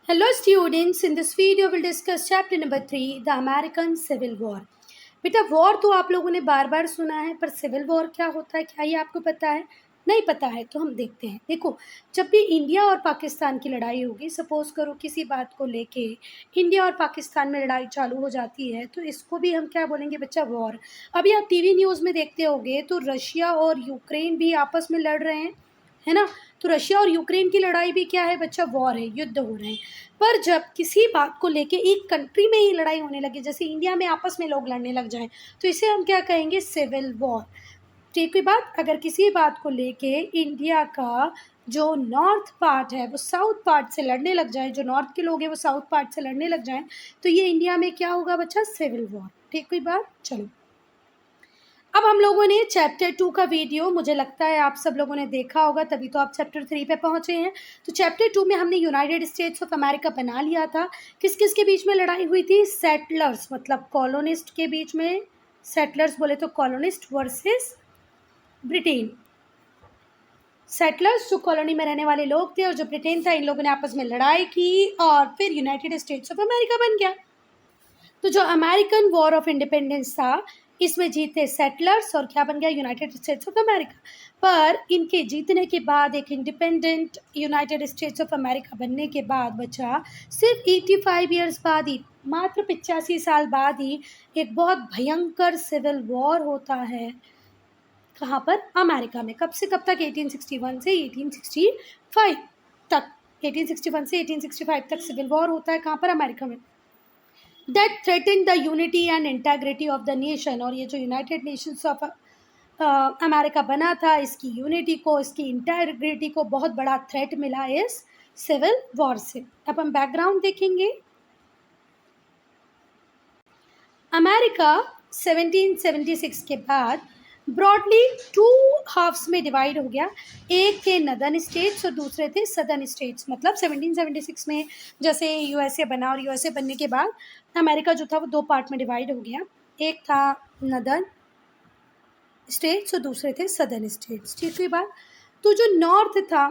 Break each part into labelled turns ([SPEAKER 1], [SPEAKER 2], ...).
[SPEAKER 1] Hello students, in this video we'll discuss chapter number 3, the American Civil War. बेटा war तो आप लोगों ने बार बार सुना है, पर सिविल वॉर क्या होता है, क्या ये आपको पता है? नहीं पता है तो हम देखते हैं। देखो, जब भी इंडिया और पाकिस्तान की लड़ाई होगी, सपोज करो किसी बात को लेके इंडिया और पाकिस्तान में लड़ाई चालू हो जाती है, तो इसको भी हम क्या बोलेंगे बच्चा? वॉर। अभी आप टीवी न्यूज़ में देखते होगे तो रशिया और यूक्रेन भी आपस में लड़ रहे हैं, है ना? तो रशिया और यूक्रेन की लड़ाई भी क्या है बच्चा? वॉर है, युद्ध हो रहे हैं। पर जब किसी बात को लेके एक कंट्री में ही लड़ाई होने लगे, जैसे इंडिया में आपस में लोग लड़ने लग जाएं, तो इसे हम क्या कहेंगे? Civil war. ठीक है बात। अगर किसी बात को लेके इंडिया का जो नॉर्थ पार्ट है वो साउथ पार्ट से लड़ने लग जाए, जो नॉर्थ के लोग हैं वो साउथ पार्ट से लड़ने लग जाएं, तो ये इंडिया में क्या होगा बच्चा? Civil war. ठीक हुई बात? चलो, अब हम लोगों ने चैप्टर 2 का वीडियो, मुझे लगता है आप सब लोगों ने देखा होगा, तभी तो आप चैप्टर 3 पे पहुंचे हैं। तो चैप्टर 2 में हमने यूनाइटेड स्टेट्स ऑफ अमेरिका बना लिया था। किस किस के बीच में लड़ाई हुई थी? सेटलर्स मतलब कॉलोनिस्ट के बीच में। सेटलर्स बोले तो कॉलोनिस्ट वर्सेस ब्रिटेन। सेटलर्स जो कॉलोनी में रहने वाले लोग थे और जो ब्रिटेन था, इन लोगों ने आपस में लड़ाई की और फिर यूनाइटेड स्टेट्स ऑफ अमेरिका बन गया। तो जो अमेरिकन वॉर ऑफ इंडिपेंडेंस था, इसमें जीते सेटलर्स और क्या बन गया? United States of America. पर इनके जीतने के बाद, एक independent United States of America बनने के बाद बचा, सिर्फ 85 ईयर्स बाद ही, मात्र 85 साल बाद ही, एक बहुत भयंकर सिविल वॉर होता है। कहाँ पर? अमेरिका में। कब से कब तक? 1861 से 1865 तक। 1861 से 1865 तक सिविल वॉर होता है। कहाँ पर? अमेरिका में। that threatened the unity and integrity of the nation। और ये जो यूनाइटेड नेशंस ऑफ अमेरिका बना था, इसकी यूनिटी को, इसकी इंटेग्रिटी को बहुत बड़ा थ्रेट मिला इस सिविल वॉर से। अब हम बैकग्राउंड देखेंगे। अमेरिका 1776 के बाद ब्रॉडली 2 हाफ्स में डिवाइड हो गया। एक थे नदर्न स्टेट्स और दूसरे थे सदर्न स्टेट्स। मतलब 1776 में जैसे यूएसए बना, और यूएसए बनने के बाद अमेरिका जो था वो 2 पार्ट में डिवाइड हो गया। एक था नदर्न स्टेट्स और दूसरे थे सदर्न स्टेट्स। ठीक है बात? तो जो नॉर्थ था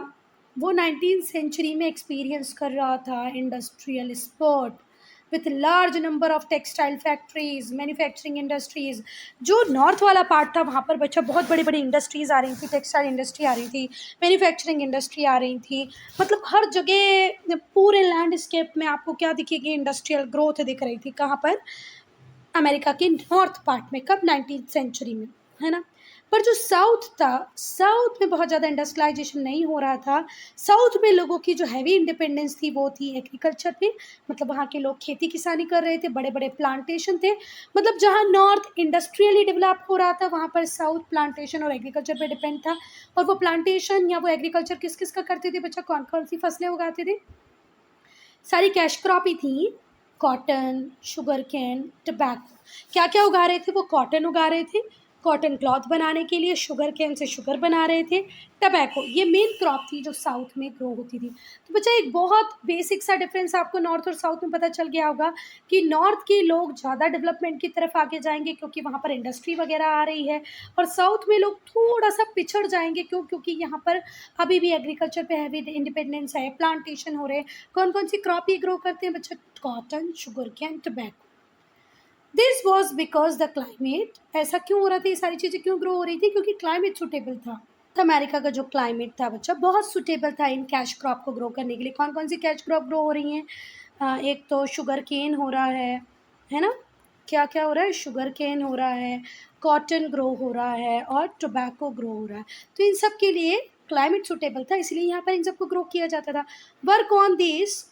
[SPEAKER 1] वो 19th सेंचुरी में एक्सपीरियंस कर रहा था industrial sport with large number of textile factories, manufacturing industries. जो नॉर्थ वाला पार्ट था वहाँ पर बच्चा बहुत बड़ी बड़ी इंडस्ट्रीज आ रही थी, टेक्सटाइल इंडस्ट्री आ रही थी, मैन्युफैक्चरिंग इंडस्ट्री आ रही थी। मतलब हर जगह पूरे लैंडस्केप में आपको क्या दिखेगी? इंडस्ट्रियल ग्रोथ दिख रही थी। कहाँ पर? अमेरिका के नॉर्थ पार्ट में। कब? 19th सेंचुरी में, है ना? पर जो साउथ था, साउथ में बहुत ज़्यादा इंडस्ट्रियलाइजेशन नहीं हो रहा था। साउथ में लोगों की जो हैवी इंडिपेंडेंस थी वो थी एग्रीकल्चर पे। मतलब वहाँ के लोग खेती किसानी कर रहे थे, बड़े बड़े प्लांटेशन थे। मतलब जहाँ नॉर्थ इंडस्ट्रियली डेवलप हो रहा था, वहाँ पर साउथ प्लांटेशन और एग्रीकल्चर पे डिपेंड था। और वो प्लांटेशन या वो एग्रीकल्चर किस किस का करते थे बच्चा? कौन कौन सी फसलें उगाते थे? सारी कैश क्रॉप ही थी। Cotton, sugar cane, tobacco. क्या क्या उगा रहे थे वो? कॉटन उगा रहे थे, कॉटन क्लॉथ बनाने के लिए। शुगर कैन से शुगर बना रहे थे। टबैको, ये मेन क्रॉप थी जो साउथ में ग्रो होती थी। तो बच्चा एक बहुत बेसिक सा डिफरेंस आपको नॉर्थ और साउथ में पता चल गया होगा कि नॉर्थ के लोग ज़्यादा डेवलपमेंट की तरफ आगे जाएंगे क्योंकि वहाँ पर इंडस्ट्री वगैरह आ रही है, और साउथ में लोग थोड़ा सा पिछड़ जाएंगे। क्यों? क्योंकि यहाँ पर अभी भी एग्रीकल्चर पे हैवी इंडिपेंडेंस है, प्लांटेशन हो रहे हैं। कौन कौन सी क्रॉप ही ग्रो करते हैं बच्चा? Cotton, sugar cane, tobacco. This was because the climate. ऐसा क्यों हो रहा था? ये सारी चीज़ें क्यों ग्रो हो रही थी? क्योंकि क्लाइमेट सुटेबल था। तो अमेरिका का जो क्लाइमेट था बच्चा बहुत सुटेबल था इन कैश क्रॉप को ग्रो करने के लिए। कौन कौन सी कैश क्रॉप ग्रो हो रही हैं? एक तो शुगर केन हो रहा है ना? क्या क्या हो रहा है? शुगर केन हो रहा है, कॉटन ग्रो हो रहा है और टोबैको ग्रो हो रहा है। तो इन सब के लिए क्लाइमेट सुटेबल था, इसलिए यहाँ पर इन सबको ग्रो किया जाता था। Work on this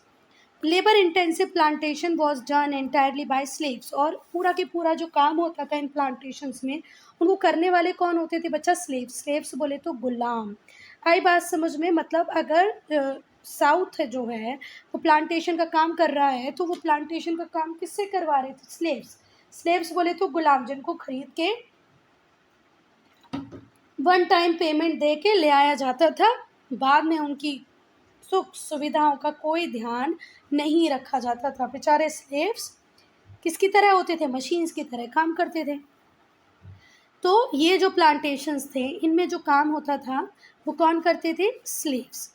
[SPEAKER 1] labour intensive plantation was done entirely by slaves. और पूरा के पूरा जो काम होता था इन प्लांटेशंस में, उनको करने वाले कौन होते थे बच्चा? स्लेव्स। स्लेव्स बोले तो गुलाम। आई बात समझ में? मतलब अगर साउथ जो है वो प्लांटेशन का काम कर रहा है, तो वो प्लांटेशन का काम किससे करवा रहे थे? स्लेव्स। स्लेव्स बोले तो गुलाम, जिनको खरीद के वन टाइम पेमेंट दे के ले आया जाता था। बाद में उनकी सुख सुविधाओं का कोई ध्यान नहीं रखा जाता था। बेचारे स्लेव्स किसकी तरह होते थे? मशीन्स की तरह काम करते थे। तो ये जो प्लांटेशंस थे, इनमें जो काम होता था वो कौन करते थे? स्लेव्स।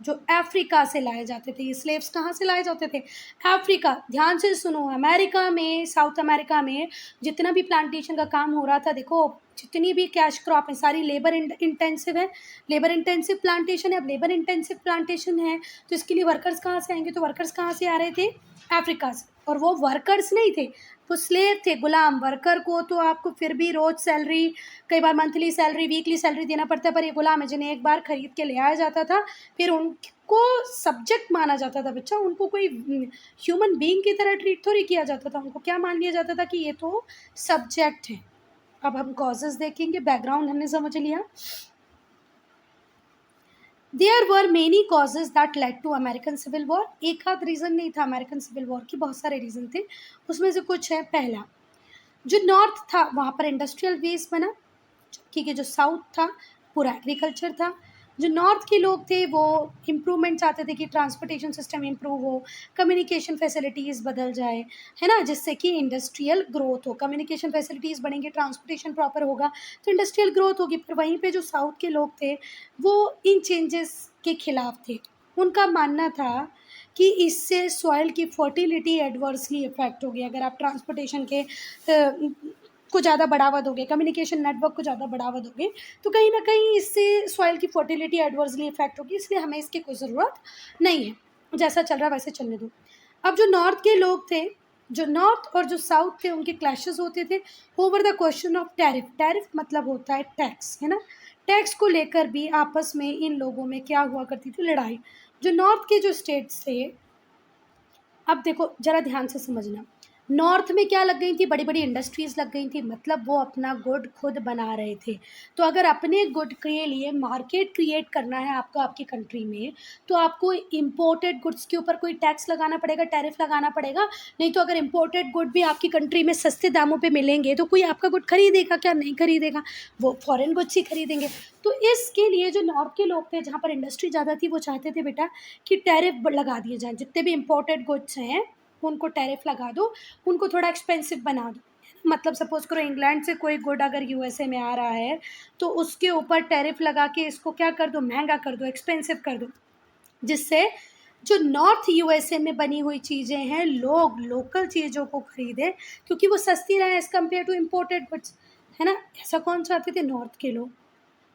[SPEAKER 1] जो अफ्रीका से लाए जाते थे। ये स्लेव्स कहाँ से लाए जाते थे? अफ्रीका। ध्यान से सुनो, अमेरिका में, साउथ अमेरिका में जितना भी प्लांटेशन का काम हो रहा था, देखो जितनी भी कैश क्रॉप है सारी लेबर इंटेंसिव है, लेबर इंटेंसिव प्लांटेशन है। अब लेबर इंटेंसिव प्लांटेशन है तो इसके लिए वर्कर्स कहाँ से आएंगे? तो वर्कर्स कहाँ से आ रहे थे? अफ्रीका से। और वो वर्कर्स नहीं थे, वो स्लेव थे, गुलाम। वर्कर को तो आपको फिर भी रोज सैलरी, कई बार मंथली सैलरी, वीकली सैलरी देना पड़ता है, पर ये गुलाम है जिन्हें एक बार खरीद के ले आया जाता था, फिर उनको सब्जेक्ट माना जाता था बच्चा। उनको कोई ह्यूमन बीइंग की तरह ट्रीट थोड़ी किया जाता था, उनको क्या मान लिया जाता था कि ये तो सब्जेक्ट है। अब हम कॉजेज देखेंगे, बैकग्राउंड हमने समझ लिया। There were many causes that led to American civil war. एक आध रीज़न नहीं था अमेरिकन सिविल वॉर की, बहुत सारे रीज़न थे। उसमें से कुछ है। पहला, जो नॉर्थ था वहाँ पर इंडस्ट्रियल बेस बना, क्योंकि जो साउथ था पूरा एग्रीकल्चर था। जो नॉर्थ के लोग थे वो इम्प्रूवमेंट चाहते थे कि ट्रांसपोर्टेशन सिस्टम इम्प्रूव हो, कम्युनिकेशन फैसिलिटीज़ बदल जाए, है ना, जिससे कि इंडस्ट्रियल ग्रोथ हो। कम्युनिकेशन फैसिलिटीज़ बढ़ेंगे, ट्रांसपोर्टेशन प्रॉपर होगा तो इंडस्ट्रियल ग्रोथ होगी। पर वहीं पे जो साउथ के लोग थे वो इन चेंजेस के खिलाफ थे। उनका मानना था कि इससे सॉइल की फर्टिलिटी एडवर्सली इफेक्ट होगी। अगर आप ट्रांसपोर्टेशन के को ज़्यादा बढ़ावा दोगे, कम्युनिकेशन नेटवर्क को ज़्यादा बढ़ावा दोगे, तो कहीं ना कहीं इससे सॉइल की फर्टिलिटी एडवर्सली इफेक्ट होगी, इसलिए हमें इसकी कोई ज़रूरत नहीं है, जैसा चल रहा है वैसे चलने दो। अब जो नॉर्थ के लोग थे, जो नॉर्थ और जो साउथ थे, उनके क्लैशेस होते थे over the question of tariff. Tariff मतलब होता है टैक्स, है ना। टैक्स को लेकर भी आपस में इन लोगों में क्या हुआ करती थी? लड़ाई। जो नॉर्थ के जो स्टेट्स थे, अब देखो जरा ध्यान से समझना, नॉर्थ में क्या लग गई थी? बड़ी बड़ी इंडस्ट्रीज़ लग गई थी, मतलब वो अपना गुड खुद बना रहे थे। तो अगर अपने गुड के लिए मार्केट क्रिएट करना है आपको आपकी कंट्री में, तो आपको इम्पोर्टेड गुड्स के ऊपर कोई टैक्स लगाना पड़ेगा, टैरिफ लगाना पड़ेगा। नहीं तो अगर इम्पोर्टेड गुड भी आपकी कंट्री में सस्ते दामों पे मिलेंगे तो कोई आपका गुड खरीदेगा क्या? नहीं खरीदेगा, वो फॉरेन गुड्स ही खरीदेंगे। तो इसके लिए जो नॉर्थ के लोग थे, जहाँ पर इंडस्ट्री ज़्यादा थी, वो चाहते थे बेटा कि टैरिफ लगा दिए जाएँ। जितने भी इम्पोर्टेड गुड्स हैं उनको टैरिफ लगा दो, उनको थोड़ा एक्सपेंसिव बना दो। मतलब सपोज़ करो इंग्लैंड से कोई गुड अगर यूएसए में आ रहा है तो उसके ऊपर टैरिफ लगा के इसको क्या कर दो? महंगा कर दो, एक्सपेंसिव कर दो, जिससे जो नॉर्थ यूएसए में बनी हुई चीज़ें हैं, लोग लोकल चीज़ों को खरीदें क्योंकि वो सस्ती रहें as compared to imported goods, है ना। ऐसा कौन चाहते थे? नॉर्थ के लोग।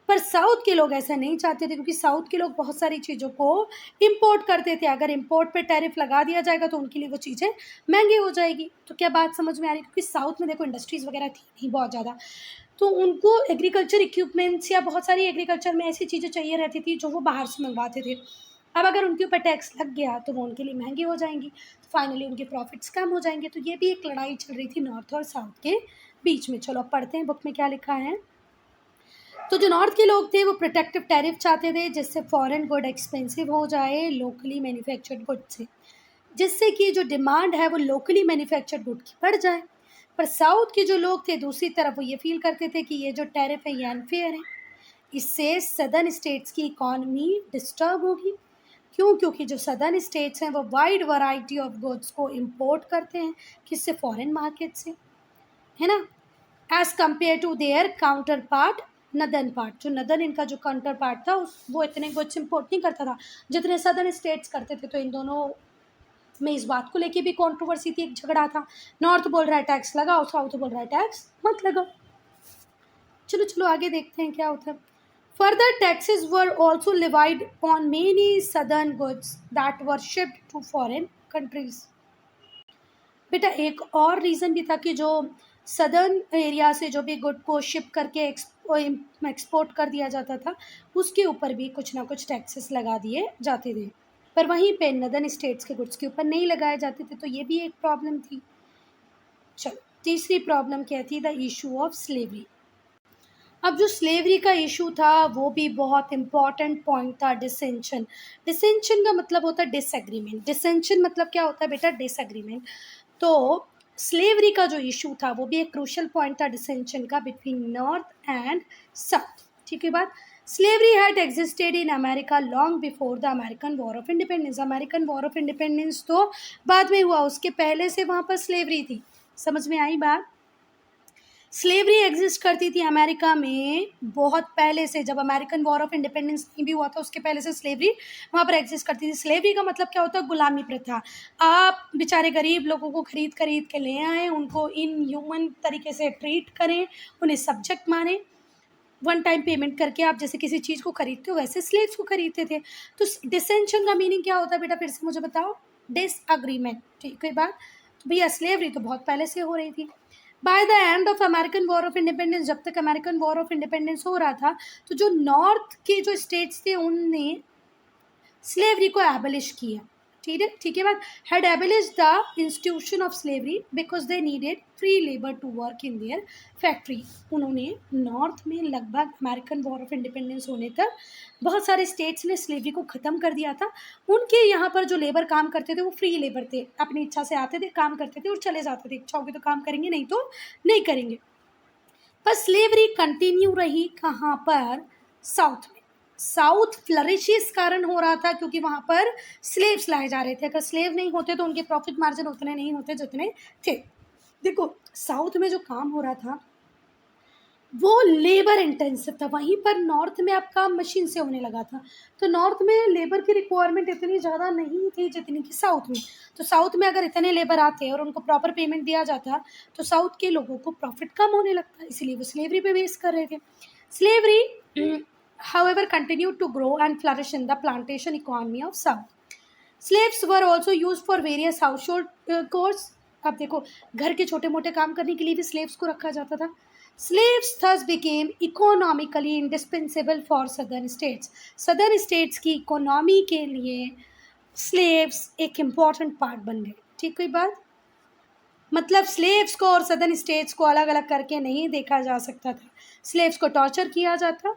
[SPEAKER 1] पर साउथ के लोग ऐसा नहीं चाहते थे, क्योंकि साउथ के लोग बहुत सारी चीज़ों को इम्पोर्ट करते थे। अगर इम्पोर्ट पे टैरिफ लगा दिया जाएगा तो उनके लिए वो चीज़ें महंगी हो जाएगी। तो क्या बात समझ में आ रही है? क्योंकि साउथ में देखो इंडस्ट्रीज़ वगैरह थी नहीं बहुत ज़्यादा, तो उनको एग्रीकल्चर इक्विपमेंट्स या बहुत सारी एग्रीकल्चर में ऐसी चीज़ें चाहिए रहती थी जो वो बाहर से मंगवाते थे। अब अगर उनके ऊपर टैक्स लग गया तो वो उनके लिए महंगी हो जाएंगी, तो फाइनली उनके प्रॉफिट्स कम हो जाएंगे। तो ये भी एक लड़ाई चल रही थी नॉर्थ और साउथ के बीच में। चलो अब पढ़ते हैं बुक में क्या लिखा है। तो जो नॉर्थ के लोग थे वो प्रोटेक्टिव टैरिफ चाहते थे, जिससे फॉरेन गुड एक्सपेंसिव हो जाए लोकली मैन्युफैक्चर्ड गुड से, जिससे कि जो डिमांड है वो लोकली मैन्युफैक्चर्ड गुड की बढ़ जाए। पर साउथ के जो लोग थे दूसरी तरफ वो ये फील करते थे कि ये जो टैरिफ है ये अनफेयर है, इससे सदर्न स्टेट्स की इकॉनमी डिस्टर्ब होगी। क्यों? क्योंकि जो सदर्न स्टेट्स हैं वो वाइड वैरायटी ऑफ गुड्स को इम्पोर्ट करते हैं, किससे? फॉरेन मार्केट से, है ना, as compared to their counterpart northern part. जो नदर्न इनका जो काउंटर पार्ट था वो इतने गुड्स इम्पोर्ट नहीं करता था जितने सदर्न स्टेट्स करते थे। तो इन दोनों में इस बात को लेके भी कंट्रोवर्सी थी, एक झगड़ा था। नॉर्थ बोल रहा है टैक्स लगाओ, साउथ बोल रहा है टैक्स मत लगाओ। चलो चलो आगे देखते हैं क्या होता है। Further taxes were also levied on many southern goods that were shipped to foreign countries. बेटा एक और रीज़न भी था कि जो सदर्न एरिया से जो भी गुड को शिप करके एक्सपोर्ट कर दिया जाता था उसके ऊपर भी कुछ ना कुछ टैक्सेस लगा दिए जाते थे, पर वहीं पे नदर्न स्टेट्स के गुड्स के ऊपर नहीं लगाए जाते थे। तो ये भी एक प्रॉब्लम थी। चलो तीसरी प्रॉब्लम क्या थी? The issue of slavery. अब जो स्लेवरी का इशू था वो भी बहुत इंपॉर्टेंट पॉइंट था। डिसेंशन, डिसेंशन का मतलब होता है डिसएग्रीमेंट। डिसेंशन मतलब क्या होता है बेटा? डिसएग्रीमेंट। तो स्लेवरी का जो इशू था वो भी एक क्रूशल पॉइंट था डिसेंशन का बिटवीन नॉर्थ एंड साउथ। ठीक है बात। Slavery had existed in America long before the American war of independence. American war of independence तो बाद में हुआ, उसके पहले से वहाँ पर स्लेवरी थी। समझ में आई बात? स्लेवरी एग्जिस्ट करती थी अमेरिका में बहुत पहले से, जब अमेरिकन वॉर ऑफ इंडिपेंडेंस नहीं भी हुआ था उसके पहले से स्लेवरी वहाँ पर एग्जिस्ट करती थी। स्लेवरी का मतलब क्या होता है? गुलामी प्रथा। आप बेचारे गरीब लोगों को खरीद खरीद के ले आएँ, उनको इन ह्यूमन तरीके से ट्रीट करें, उन्हें सब्जेक्ट मानें, वन टाइम पेमेंट करके आप जैसे किसी चीज़ को खरीदते हो वैसे स्लेव्स को खरीदते थे। तो डिसेंशन का मीनिंग क्या होता है बेटा, फिर से मुझे बताओ? डिसएग्रीमेंट, ठीक है बात। तो भैया स्लेवरी तो बहुत पहले से हो रही थी। By the end of American war of independence, जब तक अमेरिकन वॉर ऑफ इंडिपेंडेंस हो रहा था तो जो नॉर्थ के जो स्टेट्स थे उनने स्लेवरी को एबलिश किया। ठीक है बात। Had abolish the institution of slavery because they needed free labour to work in their factory. उन्होंने नॉर्थ में लगभग अमेरिकन वॉर ऑफ इंडिपेंडेंस होने तक बहुत सारे स्टेट्स ने स्लेवरी को ख़त्म कर दिया था। उनके यहाँ पर जो लेबर काम करते थे वो फ्री लेबर थे, अपनी इच्छा से आते थे, काम करते थे और चले जाते थे। इच्छा होगी तो काम करेंगे, नहीं तो नहीं करेंगे। पर स्लेवरी कंटिन्यू रही कहाँ पर? साउथ में। साउथ फ्लरिश इस कारण हो रहा था क्योंकि वहाँ पर स्लेव्स लाए जा रहे थे। अगर स्लेव नहीं होते तो उनके प्रॉफिट मार्जिन उतने नहीं होते जितने थे। देखो साउथ में जो काम हो रहा था वो लेबर इंटेंसिव था, वहीं पर नॉर्थ में अब काम मशीन से होने लगा था। तो नॉर्थ में लेबर की रिक्वायरमेंट इतनी ज़्यादा नहीं थी जितनी कि साउथ में। तो साउथ में अगर इतने लेबर आते और उनको प्रॉपर पेमेंट दिया जाता तो साउथ के लोगों को प्रॉफिट कम होने लगता, इसलिए वो स्लेवरी पे बेस कर रहे थे। Slavery however continued to grow and flourish in the plantation economy of South. Slaves were also used for various household chores. अब देखो घर के छोटे मोटे काम करने के लिए भी स्लेव्स को रखा जाता था। Slaves thus became economically indispensable for southern states. southern states की इकोनॉमी के लिए स्लेव्स एक इम्पॉर्टेंट पार्ट बन गए। ठीक कोई बात? मतलब स्लेव्स को और सदर्न स्टेट्स को अलग अलग करके नहीं देखा जा सकता था। स्लेव्स को टॉर्चर किया जाता,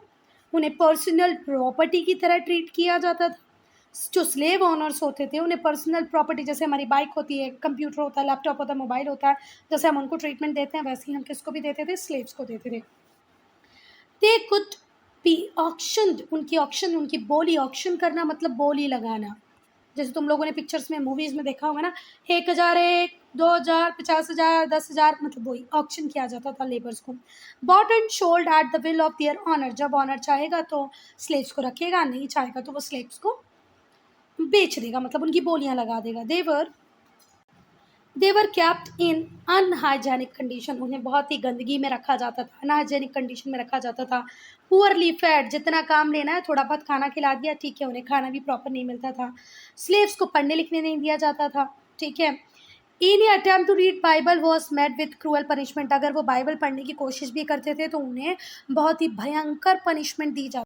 [SPEAKER 1] उन्हें पर्सनल प्रॉपर्टी की तरह ट्रीट किया जाता था। जो स्लेव ओनर्स होते थे उन्हें पर्सनल प्रॉपर्टी, जैसे हमारी बाइक होती है, कंप्यूटर होता है, लैपटॉप होता है, मोबाइल होता है, जैसे हम उनको ट्रीटमेंट देते हैं वैसे ही हम किसको भी देते थे? स्लेव्स को देते थे। दे कुड बी ऑक्शन, उनकी बोली ऑक्शन करना मतलब बोली लगाना। जैसे तुम लोगों ने पिक्चर्स में मूवीज़ में देखा होगा ना, 1001, 2000, 50,000, 10,000, मतलब वही ऑक्शन किया जाता था लेबर्स को। Bought and sold at the will of their owner, जब ऑनर चाहेगा तो स्लेव्स को रखेगा, नहीं चाहेगा तो वो स्लेव्स को बेच देगा, मतलब उनकी बोलियां लगा देगा। देवर कैप्ट इन अनहाइजेनिक कंडीशन, उन्हें बहुत ही गंदगी में रखा जाता था, अनहाइजेनिक कंडीशन में रखा जाता था। पुअरली फेड, जितना काम लेना है थोड़ा बहुत खाना खिला दिया, ठीक है, उन्हें खाना भी प्रॉपर नहीं मिलता था। स्लेव्स को पढ़ने लिखने नहीं दिया जाता था, ठीक है। Any attempt to read Bible was met with cruel punishment, अगर वो बाइबल पढ़ने की कोशिश भी करते थे तो उन्हें बहुत ही भयंकर पनिशमेंट दी जाती।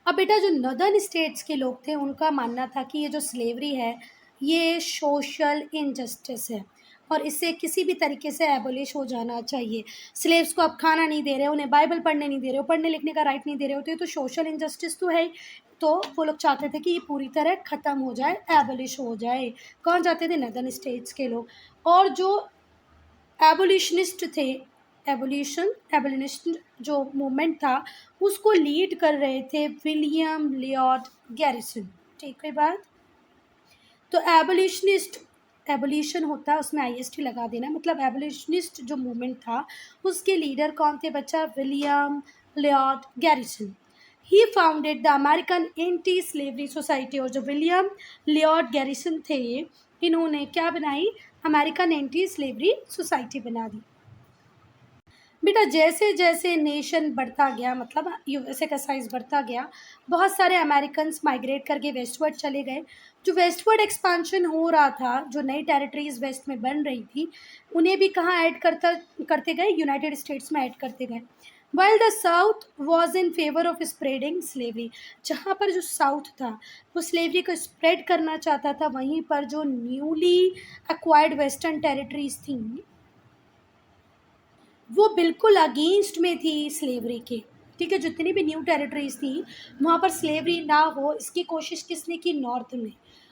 [SPEAKER 1] अब बेटा जो नॉर्दर्न स्टेट्स के लोग थे उनका मानना था कि ये जो स्लेवरी है ये सोशल इनजस्टिस है और इससे किसी भी तरीके से एबोलिश हो जाना चाहिए। स्लेव्स को आप खाना नहीं दे रहे हो, उन्हें बाइबल पढ़ने नहीं दे रहे हो, पढ़ने लिखने का राइट नहीं दे रहे होते, तो सोशल इनजस्टिस तो है ही। तो वो लोग चाहते थे कि ये पूरी तरह ख़त्म हो जाए, एबोलिश हो जाए। कौन चाहते थे? नॉर्दर्न स्टेट्स के लोग। और जो एबोलिशनिस्ट थे, एबोलिशनिस्ट जो मूवमेंट था उसको लीड कर रहे थे विलियम लियॉर्ड गैरिसन। ठीक है बात। तो एबोलिशन होता है उसमें आईएसटी लगा देना, मतलब एबोलिशनिस्ट जो मूवमेंट था उसके लीडर कौन थे बच्चा? William लियॉर्ड garrison. He founded the American anti slavery society, और जो विलियम लियॉर्ड गैरिसन थे इन्होंने क्या बनाई? अमेरिकन एंटी स्लेवरी सोसाइटी बना दी। बेटा जैसे जैसे नेशन बढ़ता गया, मतलब यूएसए का साइज़ बढ़ता गया, बहुत सारे अमेरिकन्स माइग्रेट करके वेस्टवर्ड चले गए। जो वेस्टवर्ड एक्सपांशन हो रहा था, जो नई टेरिटरीज वेस्ट में बन रही थी, उन्हें भी कहाँ ऐड करते गए? यूनाइटेड स्टेट्स में ऐड करते गए। While the south was in favour of spreading slavery, जहाँ पर जो साउथ था वो स्लेवरी को स्प्रेड करना चाहता था, वहीं पर जो न्यूली एक्वायर्ड वेस्टर्न टेरिटरीज थी वो बिल्कुल अगेंस्ट में थी स्लेवरी के। ठीक है, जितनी भी न्यू टेरिटरीज थी वहाँ पर स्लेवरी ना हो, इसकी कोशिश किसने की? नॉर्थ में।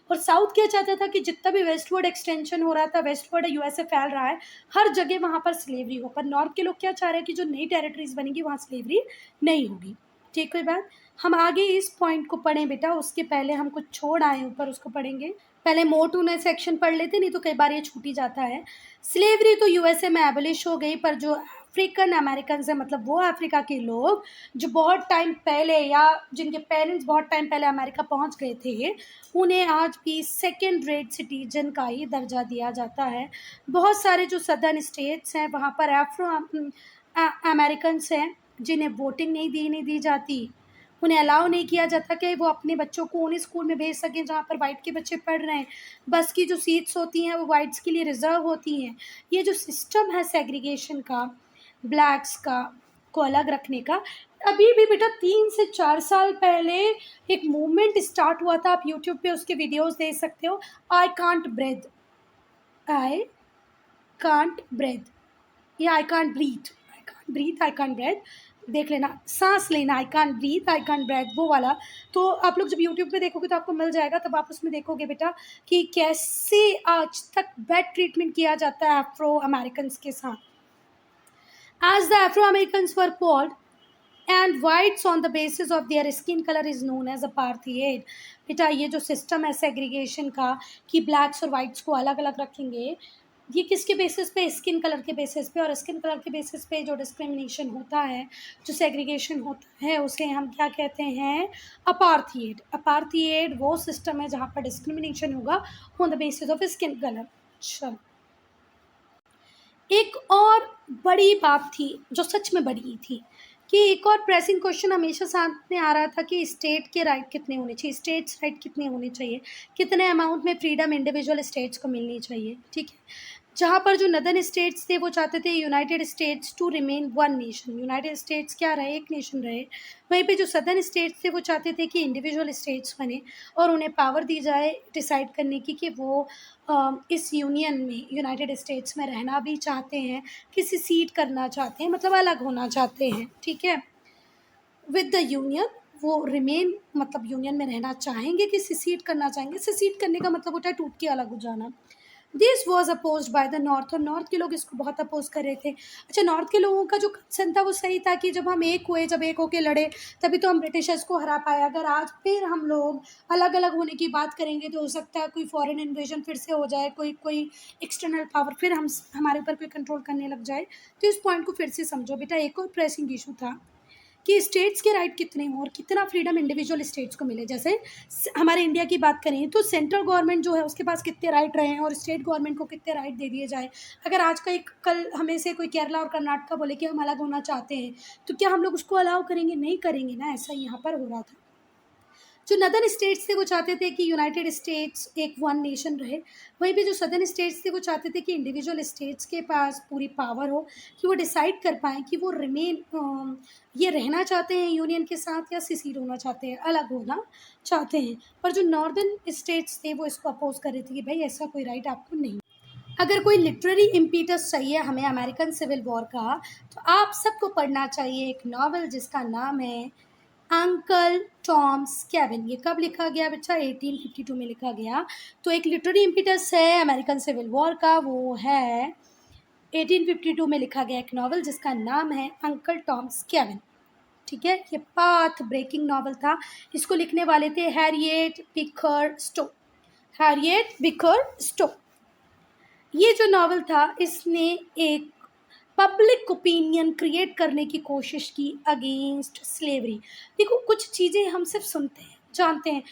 [SPEAKER 1] और साउथ क्या चाहता था कि जितना भी वेस्टवर्ड एक्सटेंशन हो रहा था, वेस्टवर्ड यूएसए फैल रहा है, हर जगह वहाँ पर स्लेवरी हो। पर नॉर्थ के लोग क्या चाह रहे हैं कि जो नई टेरिटरीज बनेगी वहाँ स्लेवरी नहीं होगी। ठीक है बात। हम आगे इस पॉइंट को पढ़ें बेटा, उसके पहले हम कुछ छोड़ आए ऊपर, उसको पढ़ेंगे। पहले मोर टू ने सेक्शन पढ़ लेते, नहीं तो कई बार ये छूट ही जाता है। स्लेवरी तो यूएसए में एबलिश हो गई, पर जो अफ्रीकन अमेरिकन है, मतलब वो अफ्रीका के लोग जो बहुत टाइम पहले या जिनके पेरेंट्स बहुत टाइम पहले अमेरिका पहुंच गए थे, उन्हें आज भी सेकेंड रेट सिटीजन का ही दर्जा दिया जाता है। बहुत सारे जो सदर्न स्टेट्स हैं वहाँ पर अफ्रो अमेरिकन्स हैं जिन्हें वोटिंग नहीं दी जाती, उन्हें अलाउ नहीं किया जाता कि वो अपने बच्चों को उन्हीं स्कूल में भेज सकें जहाँ पर वाइट के बच्चे पढ़ रहे हैं। बस की जो सीट्स होती हैं वो वाइट्स के लिए रिजर्व होती हैं। ये जो सिस्टम है सेग्रीगेशन का, ब्लैक्स का को अलग रखने का, अभी भी बेटा 3 से 4 साल पहले एक मूवमेंट स्टार्ट हुआ था। आप यूट्यूब पे उसके वीडियोस देख सकते हो। I can't breath, I can't breath या I can't breathe, I can't breathe, I can't breath, देख लेना, सांस लेना, I can't breathe, I can't breath, वो वाला। तो आप लोग जब यूट्यूब पे देखोगे तो आपको मिल जाएगा, तब आप उसमें देखोगे बेटा कि कैसे आज तक बैड ट्रीटमेंट किया जाता है अफ्रो अमेरिकन्स के साथ। As the Afro Americans were called and whites on the basis of their skin colour is known as apartheid. बेटा ये जो सिस्टम है सेग्रीगेशन का कि ब्लैक्स और वाइट्स को अलग अलग रखेंगे, ये किसके बेसिस पे? स्किन कलर के बेसिस पे। और स्किन कलर के बेसिस पे जो डिस्क्रिमिनेशन होता है, जो सेग्रीगेशन होता है, उसे हम क्या कहते हैं? अपार्थाइड। अपार्थाइड वो सिस्टम है जहाँ पर डिस्क्रिमिनेशन होगा on the basis of skin colour. चलो, एक और बड़ी बात थी जो सच में बड़ी थी कि एक और प्रेसिंग क्वेश्चन हमेशा सामने आ रहा था कि स्टेट के राइट कितने होने चाहिए, स्टेट्स राइट कितने होने चाहिए, कितने अमाउंट में फ्रीडम इंडिविजुअल स्टेट्स को मिलनी चाहिए। ठीक है, जहाँ पर जो नदर्न स्टेट्स थे वो चाहते थे United States to remain one nation, United States क्या रहे? एक नेशन रहे। वहीं पे जो सदर्न स्टेट्स थे वो चाहते थे कि इंडिविजुअल स्टेट्स बने और उन्हें पावर दी जाए डिसाइड करने की कि वो इस यूनियन में, यूनाइटेड स्टेट्स में रहना भी चाहते हैं, किसी सीट करना चाहते हैं, मतलब अलग होना चाहते हैं। ठीक है, विद द यूनियन वो रिमेन, मतलब यूनियन में रहना चाहेंगे कि सिसीड करना चाहेंगे। सिसीड करने का मतलब होता है टूट के अलग हो जाना। This was opposed by the north, और नॉर्थ के लोग इसको बहुत अपोज कर रहे थे। अच्छा, नॉर्थ के लोगों का जो कंसर्न था वो सही था कि जब हम एक हुए, जब एक होके लड़े, तभी तो हम ब्रिटिशर्स को हरा पाए। अगर आज फिर हम लोग अलग अलग होने की बात करेंगे तो हो सकता है कोई फॉरेन इन्वेजन फिर से हो जाए, कोई कोई एक्सटर्नल पावर फिर हमारे ऊपर कोई कंट्रोल करने लग जाए। तो इस पॉइंट को फिर से समझो बेटा। एक और प्रेसिंग इशू था कि स्टेट्स के राइट कितने हों और कितना फ्रीडम इंडिविजुअल स्टेट्स को मिले। जैसे हमारे इंडिया की बात करें तो सेंट्रल गवर्नमेंट जो है उसके पास कितने राइट रहे हैं और स्टेट गवर्नमेंट को कितने राइट दे दिए जाए। अगर आज का एक कल हमें से कोई केरला और कर्नाटका बोले कि हम अलग होना चाहते हैं, तो क्या हम लोग उसको अलाउ करेंगे? नहीं करेंगे ना। ऐसा ही यहाँ पर हो रहा था। जो नदर्न स्टेट्स थे वो चाहते थे कि यूनाइटेड स्टेट्स एक वन नेशन रहे, वहीं पे जो सदर्न स्टेट्स थे वो चाहते थे कि इंडिविजुअल स्टेट्स के पास पूरी पावर हो कि वो डिसाइड कर पाएँ कि वो रिमेन ये रहना चाहते हैं यूनियन के साथ या सिसीड होना चाहते हैं, अलग होना चाहते हैं। पर जो नॉर्दर्न स्टेट्स थे वो इसको अपोज कर रहे थे कि भाई ऐसा कोई राइट आपको नहीं। अगर कोई लिटरेरी इम्पीटस चाहिए हमें अमेरिकन सिविल वॉर का, तो आप सबको पढ़ना चाहिए एक नावल जिसका नाम है अंकल टॉम्स कैबिन। ये कब लिखा गया बच्चा? 1852 में लिखा गया। तो एक लिटरेरी इम्पीटस है अमेरिकन सिविल वॉर का, वो है 1852 में लिखा गया एक नावल जिसका नाम है अंकल टॉम्स कैबिन। ठीक है, ये पाथ ब्रेकिंग नावल था। इसको लिखने वाले थे हैरियट बिकर स्टो, हैरियट बिकर स्टो। ये जो नावल था इसने एक पब्लिक ओपिनियन क्रिएट करने की कोशिश की अगेंस्ट स्लेवरी। देखो, कुछ चीज़ें हम सिर्फ सुनते हैं, जानते हैं,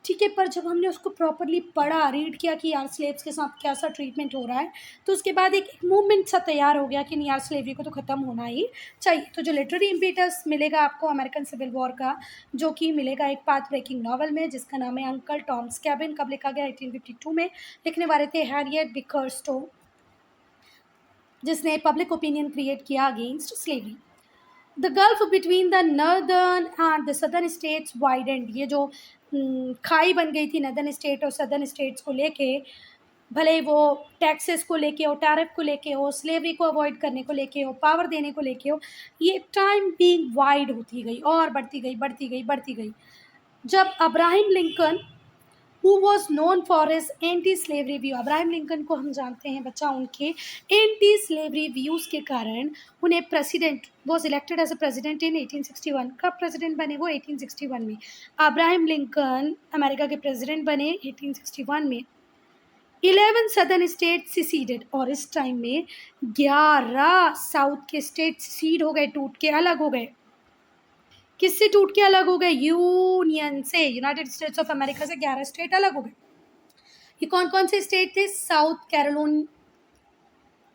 [SPEAKER 1] ठीक है, पर जब हमने उसको प्रॉपरली पढ़ा, रीड किया कि यार स्लेव्स के साथ कैसा ट्रीटमेंट हो रहा है, तो उसके बाद एक मूवमेंट सा तैयार हो गया कि नहीं यार स्लेवरी को तो ख़त्म होना ही चाहिए। तो जो लिटरेरी इम्पीटस मिलेगा आपको अमेरिकन सिविल वॉर का, जो कि मिलेगा एक पाथ ब्रेकिंग नावल में जिसका नाम है अंकल टॉम्स कैबिन। कब लिखा गया? 1852 में। लिखने वाले थे हैरियट बिकर स्टो, जिसने पब्लिक ओपिनियन क्रिएट किया against slavery. The gulf between the northern and the southern states widened. ये जो खाई बन गई थी नर्दर्न स्टेट और सदर्न स्टेट्स को लेके, भले वो टैक्सेस को लेके हो, टैरिफ को लेके हो, स्लेवरी को अवॉइड करने को लेके हो, पावर देने को लेके हो, ये टाइम बीइंग वाइड होती गई और बढ़ती गई, बढ़ती गई, बढ़ती गई। जब Abraham Lincoln who was known for his anti slavery view. Abraham Lincoln को हम जानते हैं बच्चा उनके एंटी स्लेवरी व्यूज़ के कारण उन्हें president was elected as a president in 1861। कब प्रेसिडेंट बने वो? 1861 में। अब्राहम लिंकन अमेरिका के प्रेसिडेंट बने 1861 में। 11 सदर्न स्टेट सिसीडेड, और इस टाइम में 11 साउथ के स्टेट सिसीड हो गए, टूट के अलग हो गए। किससे टूट के अलग हो गए? यूनियन से। यूनाइटेड स्टेट्स ऑफ अमेरिका से 11 स्टेट अलग हो गए। ये कौन कौन से स्टेट थे?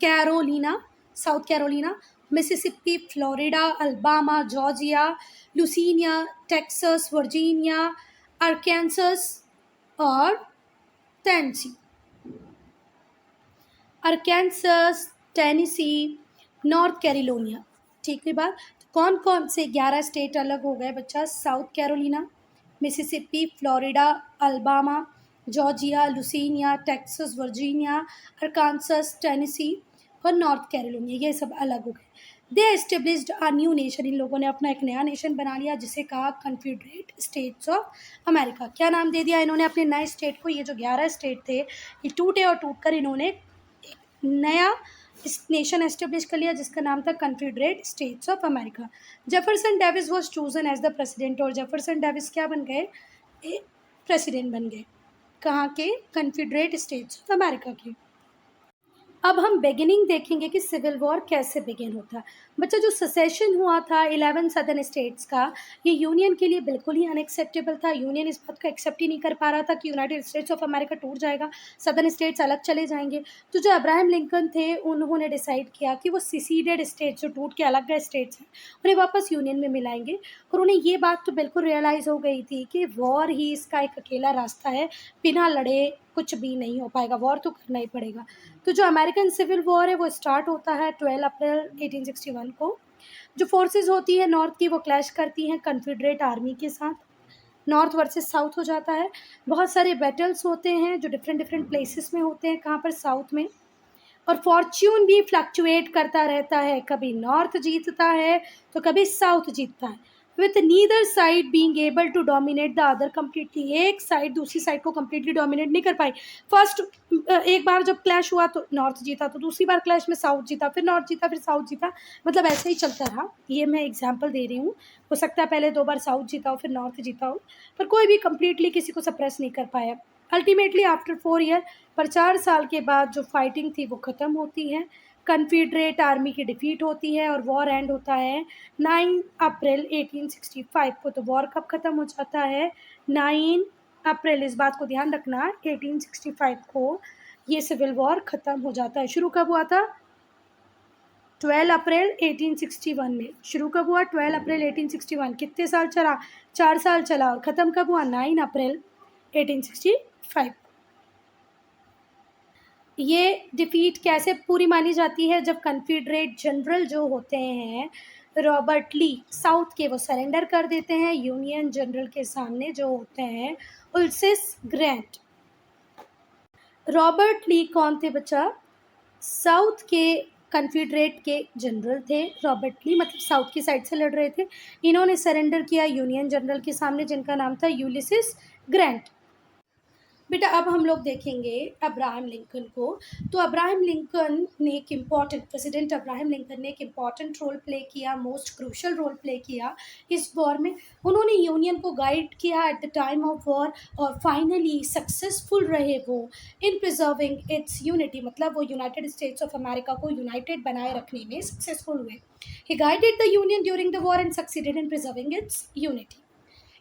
[SPEAKER 1] Carolina, South Carolina, Mississippi, Florida, Alabama, Georgia, Louisiana, Texas, Virginia, Arkansas और Tennessee. Arkansas, Tennessee, North Carolina. ठीक है बात। कौन कौन से 11 स्टेट अलग हो गए बच्चा? South Carolina, Mississippi, Florida, Alabama, Georgia, Louisiana, Texas, Virginia, Arkansas, Tennessee और नॉर्थ कैरोलिना, ये सब अलग हो गए। They established a new nation, इन लोगों ने अपना एक नया नेशन बना लिया जिसे कहा कन्फेडरेट स्टेट्स ऑफ अमेरिका। क्या नाम दे दिया इन्होंने अपने नए स्टेट को? ये जो 11 स्टेट थे ये टूटे और टूटकर इन्होंने एक नया इस नेशन एस्टेब्लिश कर लिया जिसका नाम था Confederate States of America. Jefferson Davis was chosen as the president, और जेफरसन डेविस क्या बन गए? प्रेसिडेंट बन गए। कहाँ के? कन्फेडरेट स्टेट्स ऑफ अमेरिका के। अब हम बिगिनिंग देखेंगे कि सिविल वॉर कैसे बिगिन होता है। बच्चा जो सेसेशन हुआ था 11 सदर्न स्टेट्स का, ये यूनियन के लिए बिल्कुल ही अनएक्सेप्टेबल था। यूनियन इस बात को एक्सेप्ट ही नहीं कर पा रहा था कि यूनाइटेड स्टेट्स ऑफ अमेरिका टूट जाएगा, सदर्न स्टेट्स अलग चले जाएंगे। तो जो अब्राहम लिंकन थे उन्होंने डिसाइड किया कि वो सिसीडेड स्टेट्स, जो टूट के अलग गए स्टेट्स हैं, उन्हें वापस यूनियन में मिलाएंगे। और उन्हें ये बात तो बिल्कुल रियलाइज़ हो गई थी कि वॉर ही इसका एक अकेला रास्ता है, बिना लड़े कुछ भी नहीं हो पाएगा, वॉर तो करना ही पड़ेगा। तो जो अमेरिकन सिविल वॉर है वो स्टार्ट होता है 12 अप्रैल 1861 को। जो फोर्सेस होती है नॉर्थ की वो क्लैश करती हैं कन्फेडरेट आर्मी के साथ, नॉर्थ वर्सेस साउथ हो जाता है। बहुत सारे बैटल्स होते हैं जो डिफरेंट डिफरेंट प्लेसेस में होते हैं, कहाँ पर? साउथ में। और फॉर्च्यून भी फ्लक्चुएट करता रहता है, कभी नॉर्थ जीतता है तो कभी साउथ जीतता है, with neither side being able to dominate the other completely. एक साइड दूसरी साइड को कम्प्लीटली डोमिनेट नहीं कर पाई। फर्स्ट एक बार जब क्लैश हुआ तो नॉर्थ जीता, तो दूसरी बार क्लैश में साउथ जीता, फिर नॉर्थ जीता, फिर साउथ जीता, मतलब ऐसे ही चलता रहा। ये मैं एग्जाम्पल दे रही हूँ, हो सकता है पहले 2 बार साउथ जीता हो फिर नॉर्थ जीता हो, पर कोई भी कम्प्लीटली किसी को सप्रेस नहीं कर पाया। अल्टीमेटली आफ्टर 4 ईयर, पर 4 साल के बाद जो फाइटिंग थी वो ख़त्म होती है, कन्फेडरेट आर्मी की डिफीट होती है और वॉर एंड होता है 9 अप्रैल 1865 को। तो वॉर कब ख़त्म हो जाता है? 9 अप्रैल, इस बात को ध्यान रखना, 1865 को ये सिविल वॉर ख़त्म हो जाता है। शुरू कब हुआ था? 12 अप्रैल 1861 में। शुरू कब हुआ? 12 अप्रैल 1861। कितने साल चला? 4 साल चला। और ख़त्म कब हुआ? 9 अप्रैल 1865। ये डिफीट कैसे पूरी मानी जाती है? जब कन्फेडरेट जनरल जो होते हैं रॉबर्ट ली साउथ के, वो सरेंडर कर देते हैं यूनियन जनरल के सामने जो होते हैं उल्सिस ग्रैंट। रॉबर्ट ली कौन थे बच्चा? साउथ के कन्फेडरेट के जनरल थे रॉबर्ट ली, मतलब साउथ की साइड से लड़ रहे थे। इन्होंने सरेंडर किया यूनियन जनरल के सामने जिनका नाम था यूलिसिस ग्रैंट। बेटा अब हम लोग देखेंगे अब्राहम लिंकन को। तो अब्राहम लिंकन ने एक इम्पॉर्टेंट, प्रेसिडेंट अब्राहम लिंकन ने एक इम्पॉर्टेंट रोल प्ले किया, मोस्ट क्रूशल रोल प्ले किया इस वॉर में। उन्होंने यूनियन को गाइड किया at the time of war और फाइनली सक्सेसफुल रहे वो इन प्रिजर्विंग इट्स यूनिटी, मतलब वो यूनाइटेड स्टेट्स ऑफ अमेरिका को यूनाइटेड बनाए रखने में सक्सेसफुल हुए। He guided the union during the war and succeeded in preserving its unity.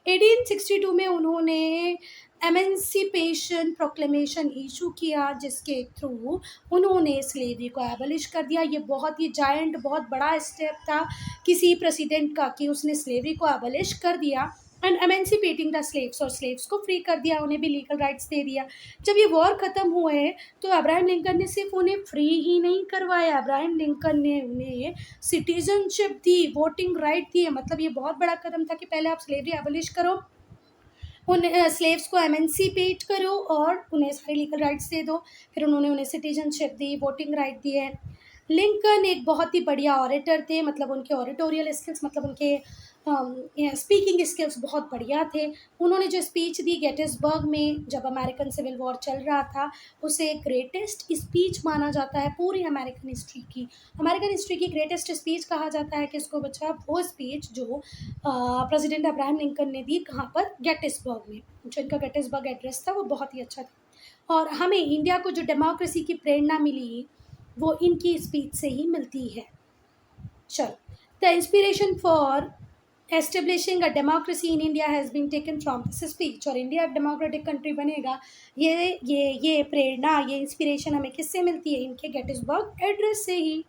[SPEAKER 1] 1862 में उन्होंने एमेंसिपेशन प्रोक्लेमेशन इशू किया जिसके थ्रू उन्होंने स्लेवरी को एबलिश कर दिया। ये बहुत ही जायंट, बहुत बड़ा स्टेप था किसी प्रेसिडेंट का कि उसने स्लेवरी को एबलिश कर दिया एंड एमेंसिपेटिंग द स्लेव्स, और स्लेव्स को फ्री कर दिया, उन्हें भी लीगल राइट्स दे दिया। जब ये वॉर ख़त्म हुए तो अब्राहम लिंकन ने सिर्फ उन्हें फ्री ही नहीं करवाया, अब्राहम लिंकन ने उन्हें सिटीजनशिप दी, वोटिंग राइट दिए। मतलब ये बहुत बड़ा कदम था कि पहले आप स्लेवरी एबलिश करो, उन स्लेव्स को एमेंसिपेट करो और उन्हें सारे लीगल राइट्स दे दो। फिर उन्होंने उन्हें सिटीजनशिप दी, वोटिंग राइट दिए, लिंकन एक बहुत ही बढ़िया ऑरेटर थे, मतलब उनके ऑरेटोरियल स्किल्स, मतलब उनके स्पीकिंग स्किल्स बहुत बढ़िया थे। उन्होंने जो स्पीच दी गेटिसबर्ग में जब अमेरिकन सिविल वॉर चल रहा था, उसे ग्रेटेस्ट स्पीच माना जाता है पूरी अमेरिकन हिस्ट्री की। अमेरिकन हिस्ट्री की ग्रेटेस्ट स्पीच कहा जाता है किसको बच्चा? वो स्पीच जो प्रेसिडेंट अब्राहम लिंकन ने दी, कहाँ पर? गेटिसबर्ग में। जो इनका गेटिसबर्ग एड्रेस था वो बहुत ही अच्छा था। और हमें इंडिया को जो डेमोक्रेसी की प्रेरणा मिली वो इनकी स्पीच से ही मिलती है। चलो, the inspiration for establishing a democracy in India has been taken from this speech. और इंडिया डेमोक्रेटिक कंट्री बनेगा, ये प्रेरणा, ये इंस्पिरेशन हमें किससे मिलती है? इनके गेटिसबर्ग एड्रेस से ही।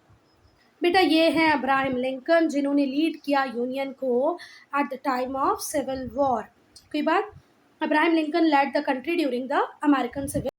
[SPEAKER 1] बेटा ये हैं अब्राहम लिंकन, जिन्होंने लीड किया यूनियन को at the time of civil war. कोई बात? Abraham Lincoln led the country during the American civil